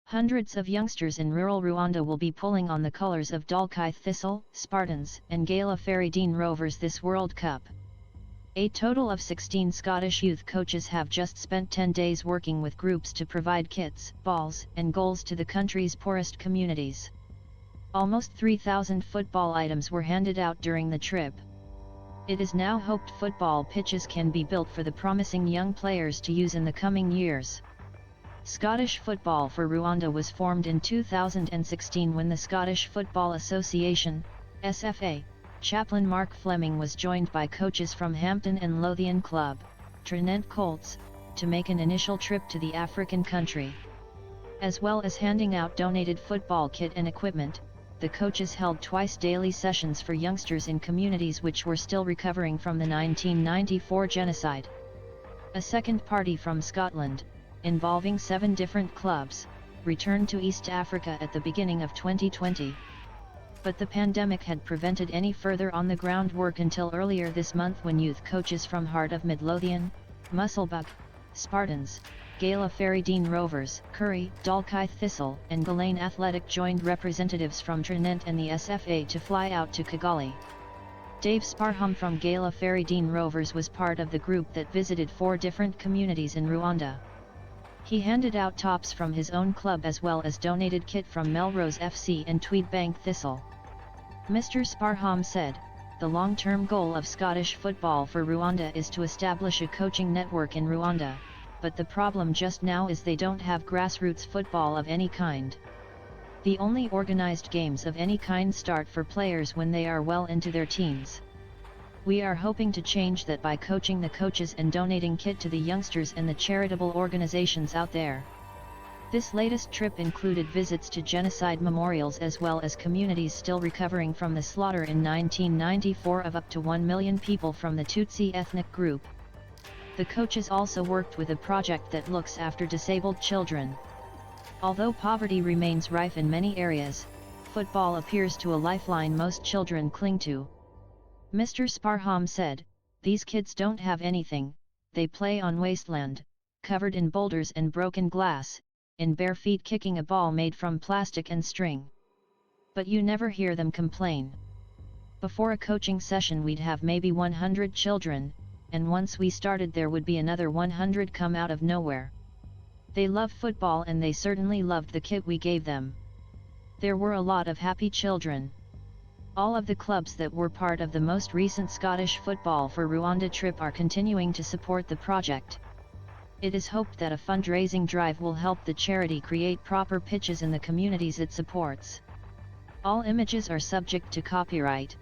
Hundreds of youngsters in rural Rwanda will be pulling on the colours of Dalkeith Thistle, Spartans, and Gala Fairydean Rovers this World Cup. A total of 16 Scottish youth coaches have just spent 10 days working with groups to provide kits, balls, and goals to the country's poorest communities. Almost 3,000 football items were handed out during the trip. It is now hoped football pitches can be built for the promising young players to use in the coming years. Scottish Football for Rwanda was formed in 2016 when the Scottish Football Association, SFA, chaplain Mark Fleming was joined by coaches from Hampton and Lothian Club, Trinent Colts, to make an initial trip to the African country. As well as handing out donated football kit and equipment, the coaches held twice daily sessions for youngsters in communities which were still recovering from the 1994 genocide. A second party from Scotland, involving 7 different clubs, returned to East Africa at the beginning of 2020. But the pandemic had prevented any further on-the-ground work until earlier this month when youth coaches from Heart of Midlothian, Musselburgh, Spartans, Gala Fairydean Rovers, Curry, Dalkeith Thistle, and Gala Athletic joined representatives from Trinent and the SFA to fly out to Kigali. Dave Sparham from Gala Fairydean Rovers was part of the group that visited 4 different communities in Rwanda. He handed out tops from his own club as well as donated kit from Melrose FC and Tweedbank Thistle. Mr. Sparham said, "The long-term goal of Scottish Football for Rwanda is to establish a coaching network in Rwanda, but the problem just now is they don't have grassroots football of any kind. The only organized games of any kind start for players when they are well into their teens. We are hoping to change that by coaching the coaches and donating kit to the youngsters and the charitable organizations out there." This latest trip included visits to genocide memorials as well as communities still recovering from the slaughter in 1994 of up to 1 million people from the Tutsi ethnic group. The coaches also worked with a project that looks after disabled children. Although poverty remains rife in many areas, football appears to a lifeline most children cling to. Mr. Sparham said, "These kids don't have anything, they play on wasteland, covered in boulders and broken glass, in bare feet kicking a ball made from plastic and string. But you never hear them complain. Before a coaching session we'd have maybe 100 children, and once we started there would be another 100 come out of nowhere. They love football and they certainly loved the kit we gave them. There were a lot of happy children." All of the clubs that were part of the most recent Scottish Football for Rwanda trip are continuing to support the project. It is hoped that a fundraising drive will help the charity create proper pitches in the communities it supports. All images are subject to copyright.